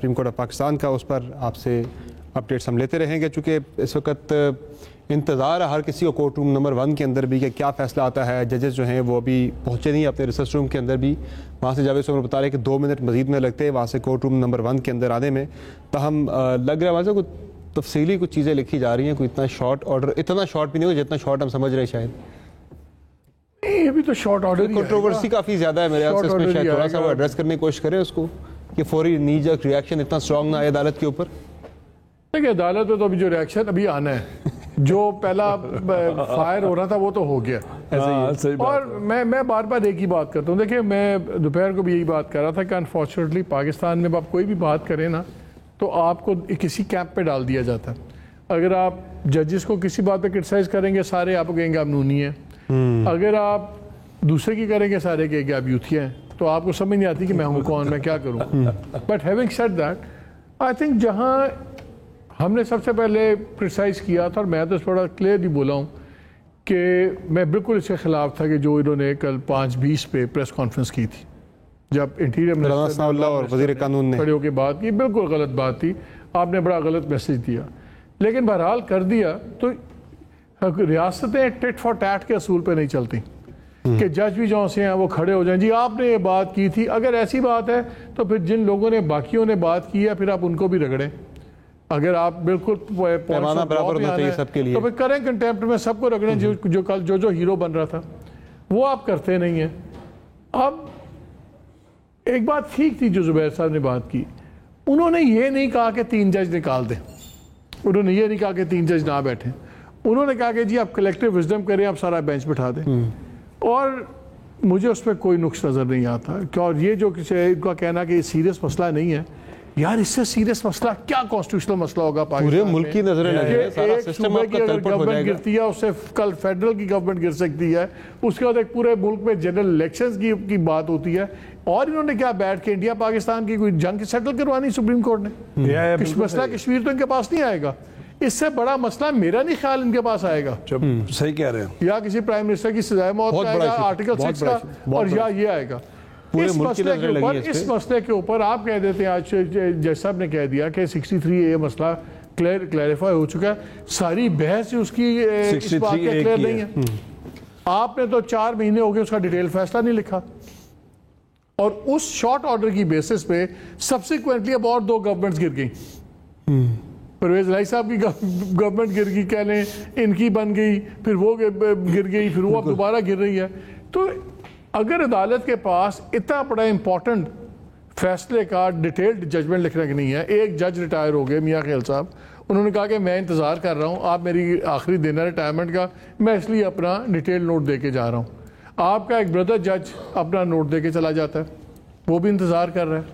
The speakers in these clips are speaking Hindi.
सुप्रीम कोर्ट ऑफ पाकिस्तान का, उस पर आपसे अपडेट्स हम लेते रहेंगे। चूँकि इस वक्त इंतज़ार है हर किसी को कोर्ट रूम नंबर 1 के अंदर भी कि क्या फ़ैसला आता है। जजेस जो हैं वो अभी पहुँचे नहीं अपने रिसर्च रूम के अंदर भी, वहाँ से जावेद उमर बता रहे हैं कि 2 मिनट मजीद में लगते हैं वहाँ से कोर्ट रूम नंबर 1 के अंदर आने में। तो हम लग रहा है वहाँ से कुछ तफसीली कुछ चीज़ें लिखी जा रही हैं, कोई इतना शॉर्ट ऑर्डर, इतना शॉर्ट भी नहीं होगा जितना शॉर्ट हम समझ रहे हैं शायद। ये भी तो शॉर्ट ऑर्डर, कंट्रोवर्सी काफ़ी ज़्यादा है मेरे ख्याल से, शायद थोड़ा सा वो एड्रेस करने की कोशिश करें उसको कि फौरी नीजक रिएक्शन इतना स्ट्रॉन्ग ना आए अदालत के ऊपर। देखिए अदालत में तो अभी जो रिएक्शन अभी आना है, जो पहला फायर हो रहा था वो तो हो गया। और मैं बार बार एक ही बात करता हूँ। देखिए मैं दोपहर को भी यही बात कर रहा था कि अनफॉर्चुनेटली पाकिस्तान में आप कोई भी बात करें ना तो आपको किसी कैंप पे डाल दिया जाता है। अगर आप जजेस को किसी बात पे क्रिटिसाइज करेंगे सारे आपको कहेंगे आप नूनी हैं, अगर आप दूसरे की करेंगे सारे कहेंगे आप यूथिया हैं। तो आपको समझ नहीं आती कि मैं हूँ कौन, मैं क्या करूँ। But having said that, I think जहाँ हमने सबसे पहले क्रिटिसाइज किया था, और मैं तो थोड़ा क्लियरली बोला हूँ कि मैं बिल्कुल इसके खिलाफ था कि जो इन्होंने कल 5:20 पे प्रेस कॉन्फ्रेंस की थी, जब इंटीरियर मिनिस्टर और वज़ीर कानून ने खड़े होकर बात की, बिल्कुल गलत बात थी। आपने बड़ा गलत मैसेज दिया, लेकिन बहरहाल कर दिया। तो रियासतें टिट फॉर टैट के असूल पे नहीं चलती कि जज भी जो से हैं वो खड़े हो जाएं, जी आपने ये बात की थी। अगर ऐसी बात है तो फिर जिन लोगों ने बाकियों ने बात की है फिर आप उनको भी रगड़ें। अगर आप बिल्कुल पैमाना बराबर होना चाहिए सबके लिए, तो फिर करें कंटेम्प्ट में सबको रगड़ें। जो कल जो हीरो बन रहा था वो आप करते नहीं हैं। अब एक बात ठीक थी जो जुबैर साहब ने बात की, उन्होंने ये नहीं कहा कि 3 जज निकाल दें, उन्होंने ये नहीं कहा कि 3 जज ना बैठे, उन्होंने कहा कि जी आप कलेक्टिव विजडम करें, आप सारा बेंच बिठा दें। और मुझे उस पर कोई नुक्स नज़र नहीं आता। और ये जो किसी इनका कहना कि सीरियस मसला नहीं है, यार इससे सीरियस मसला क्या कॉन्स्टिट्यूशनल मसला होगा पूरे मुल्क की नजरें लगे, सारा सिस्टम आपका तलपट हो जाएगा। गिरती है उससे कल फेडरल की गवर्नमेंट गिर सकती है, उसके बाद एक पूरे मुल्क में जनरल इलेक्शंस की बात होती है। और इन्होंने क्या बैठ के इंडिया पाकिस्तान की कोई जंग सेटल करवानी सुप्रीम कोर्ट ने? मसला कश्मीर तो इनके पास नहीं आएगा, इससे बड़ा मसला मेरा नहीं ख्याल इनके पास आएगा। सही कह रहे हैं। या किसी प्राइम मिनिस्टर की सजाए मौत आएगा आर्टिकल 6 का, और या ये आएगा। इस मसले के ऊपर आप कह देते हैं, आज जज साहब ने कह दिया कि 63 ये मसला क्लैरिफाई हो चुका है, सारी बहस उसकी इस बात का क्लियर नहीं है। आपने तो 4 महीने हो गए उसका डिटेल फैसला नहीं लिखा, और उस शॉर्ट ऑर्डर की बेसिस पे सब्सिक्वेंटली अब और 2 गवर्नमेंट्स गिर गई। परवेज लाई साहब की गवर्नमेंट गिर गई, कह लें इनकी बन गई, फिर वो गिर गई, फिर वो अब दोबारा गिर रही है। तो अगर अदालत के पास इतना बड़ा इंपॉर्टेंट फैसले का डिटेल्ड जजमेंट लिखने की नहीं है, एक जज रिटायर हो गए मियाँ खेल साहब, उन्होंने कहा कि मैं इंतज़ार कर रहा हूँ, आप मेरी आखिरी दिन है रिटायरमेंट का, मैं इसलिए अपना डिटेल नोट दे के जा रहा हूँ। आपका एक ब्रदर जज अपना नोट दे के चला जाता है, वो भी इंतज़ार कर रहा है।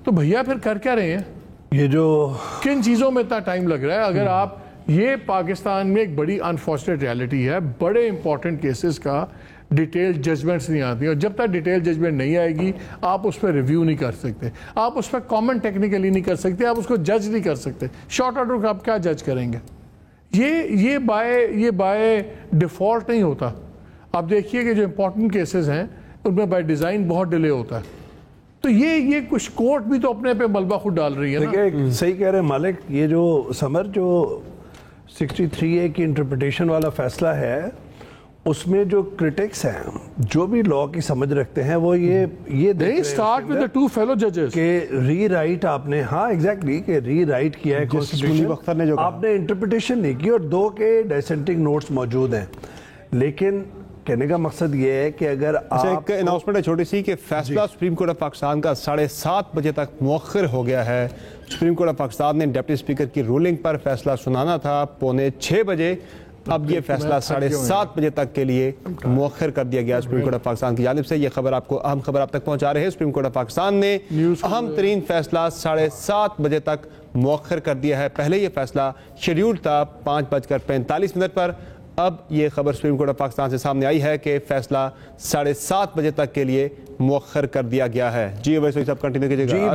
तो भैया फिर कर क्या रहे हैं? ये जो किन चीज़ों में इतना टाइम लग रहा है? अगर आप ये पाकिस्तान में एक बड़ी अनफॉर्चुनेट रियलिटी है, बड़े इंपॉर्टेंट केसेस का डिटेल जजमेंट्स नहीं आती, और जब तक डिटेल जजमेंट नहीं आएगी आप उस पर रिव्यू नहीं कर सकते, आप उस पर कमेंट टेक्निकली नहीं कर सकते, आप उसको जज नहीं कर सकते। शॉर्ट ऑर्डर को आप क्या जज करेंगे? ये बाय डिफ़ॉल्ट नहीं होता। आप देखिए कि जो इंपॉर्टेंट केसेस हैं उनमें बाय डिज़ाइन बहुत डिले होता है। तो ये कुछ कोर्ट भी तो अपने पे मलबा खुद डाल रही है ना। देखिए सही कह रहे हैं मालिक, ये जो समर जो 63A की इंटरप्रिटेशन वाला फैसला है, उसमें जो क्रिटिक्स हैं, जो भी लॉ की समझ रखते हैं, वो ये स्टार्ट विद द 2 फेलो जजेस के रीराइट आपने, हाँ एग्जैक्टली, के रीराइट किया है कॉन्स्टिट्यूशन, आपने इंटरप्रिटेशन नहीं की, और 2 के डिसेंटिंग नोट्स मौजूद हैं। लेकिन कहने का मकसद ये है कि अगर एक अनाउंसमेंट है छोटी सी कि फैसला सुप्रीम कोर्ट ऑफ पाकिस्तान का 7:30 बजे तक मुअख्खर हो गया है। सुप्रीम कोर्ट ऑफ पाकिस्तान ने डिप्टी स्पीकर की रूलिंग पर फैसला सुनाना था 5:45 बजे, अब ये फैसला 7:30 बजे तक के लिए मुअख्खर कर दिया गया सुप्रीम कोर्ट ऑफ पाकिस्तान की जानिब से। ये खबर आपको अहम खबर आप तक पहुंचा रहे हैं। सुप्रीम कोर्ट ऑफ पाकिस्तान ने अहम तरीन फैसला 7:30 बजे तक मुअख्खर कर दिया है। पहले ये फैसला शेड्यूल था 5:45 पर, अब ये खबर सुप्रीम कोर्ट ऑफ पाकिस्तान से सामने आई है कि फैसला 7:30 बजे तक के लिए मुअख्खर कर दिया गया है। जी वैसे साहब कंटिन्यू कीजिएगा।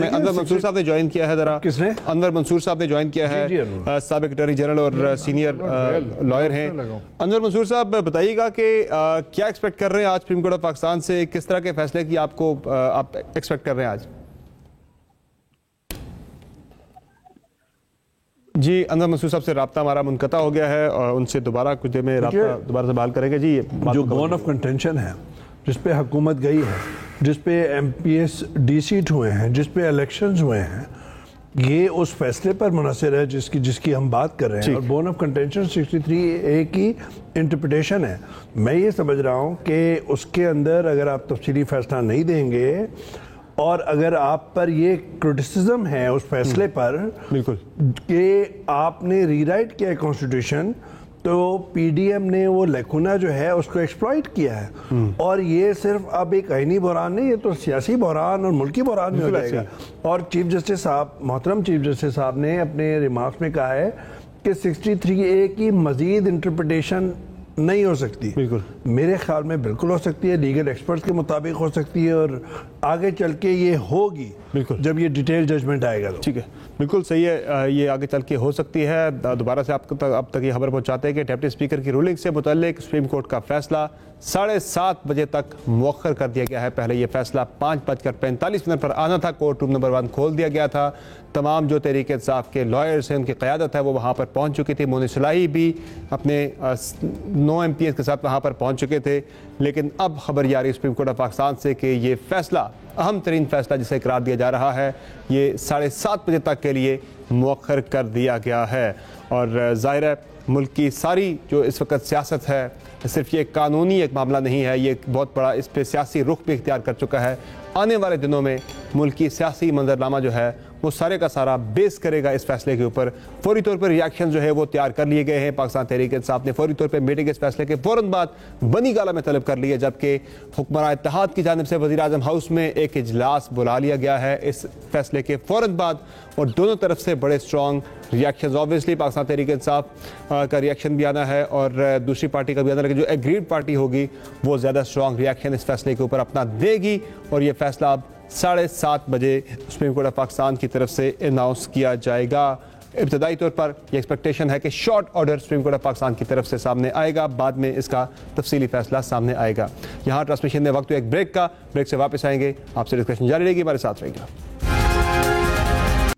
अनवर मंसूर साहब ने ज्वाइन किया है, जरा किसने? अनवर मंसूर साहब ने ज्वाइन किया है, साबिक अटॉर्नी जनरल और सीनियर लॉयर हैं। अनवर मंसूर साहब बताइएगा कि क्या एक्सपेक्ट कर रहे हैं आज सुप्रीम कोर्ट ऑफ पाकिस्तान से, किस तरह के फैसले की आप एक्सपेक्ट कर रहे हैं आज? जी, अनवर मंसूर साहब से रब्ता हमारा मुनक़ता हो गया है और उनसे दोबारा कुछ देर में रब्ता दोबारा से बहाल करेंगे। जी, जो बोन ऑफ कंटेंशन है, जिस पे हुकूमत गई है, जिस पे MPS डीसीट हुए हैं, जिस पे इलेक्शंस हुए हैं, ये उस फैसले पर मुनहसर है जिसकी हम बात कर रहे हैं। और बोन ऑफ कंटेंशन 63A की इंटरप्रिटेशन है। मैं ये समझ रहा हूँ कि उसके अंदर अगर आप तफसीली फैसला नहीं देंगे और अगर आप पर ये क्रिटिसिज्म है उस फैसले पर बिल्कुल कि आपने रीराइट किया है कॉन्स्टिट्यूशन, तो PDM ने वो लेकुना जो है उसको एक्सप्लॉइट किया है। और ये सिर्फ अब एक आईनी बहरान नहीं, ये तो सियासी बहरान और मुल्की बहरान में हो जाएगा। और चीफ जस्टिस साहब, मोहतरम चीफ जस्टिस साहब ने अपने रिमार्क्स में कहा है कि 63A की मजीद इंटरप्रिटेशन नहीं हो सकती। बिल्कुल मेरे ख्याल में बिल्कुल हो सकती है, लीगल एक्सपर्ट्स के मुताबिक हो सकती है और आगे चल के ये होगी बिल्कुल जब ये डिटेल जजमेंट आएगा तो। ठीक है, बिल्कुल सही है, ये आगे चल के हो सकती है। दोबारा से अब तक ये खबर पहुंचाते हैं कि डिप्टी स्पीकर की रूलिंग से मुतल्लिक सुप्रीम कोर्ट का फैसला 7:30 बजे तक मुअख्खर कर दिया गया है। पहले ये फैसला 5:45 पर आना था। कोर्ट रूम नंबर 1 खोल दिया गया था। तमाम जो तहरीक इंसाफ के लॉयर्स हैं, उनकी क़यादत है, वो वहाँ पर पहुँच चुकी थी। मोनी सलाही भी अपने 9 MPs के साथ वहाँ पर पहुँच चुके थे। लेकिन अब खबर ये आ रही है सुप्रीम कोर्ट ऑफ पाकिस्तान से कि ये फैसला, अहम तरीन फैसला जिसे करार दिया जा रहा है, ये 7:30 बजे तक के लिए मुअख्खर कर दिया गया है। और ज़ाहिर है मुल्क की सारी जो इस वक्त सियासत है, सिर्फ ये कानूनी एक मामला नहीं है, ये बहुत बड़ा इस पर सियासी रुख भी इख्तियार कर चुका है। आने वाले दिनों में मुल्क की सियासी मंजरनामा जो है वो सारे का सारा बेस करेगा इस फैसले के ऊपर। फौरी तौर पर रिएक्शन जो है वो तैयार कर लिए गए हैं। पाकिस्तान तहरीक इंसाफ ने फौरी तौर पर मीटिंग इस फैसले के फ़ौरन बाद बनी गाला में तलब कर ली है, जबकि हुक्मरान इत्तेहाद की जानिब से वज़ीर-ए-आज़म हाउस में एक इजलास बुला लिया गया है इस फैसले के फ़ौरन बाद। और दोनों तरफ से बड़े strong reaction, obviously Pakistan Tehreek Insaf का रिएक्शन भी आना है और दूसरी पार्टी का भी आना, लेकिन जो एग्रीड पार्टी होगी वो ज़्यादा स्ट्रॉन्ग रिएक्शन इस फैसले के ऊपर अपना देगी। और ये फैसला अब 7:30 बजे सुप्रीम कोर्ट ऑफ पाकिस्तान की तरफ से अनाउंस किया जाएगा। इब्तदाई तौर पर यह एक्सपेक्टेशन है कि short order supreme court of Pakistan की तरफ से सामने आएगा, बाद में इसका तफसीली फैसला सामने आएगा। यहाँ ट्रांसमिशन में वक्त एक ब्रेक का, ब्रेक से वापस आएंगे, आपसे डिस्कशन जारी रहेगी, हमारे साथ रहेगा।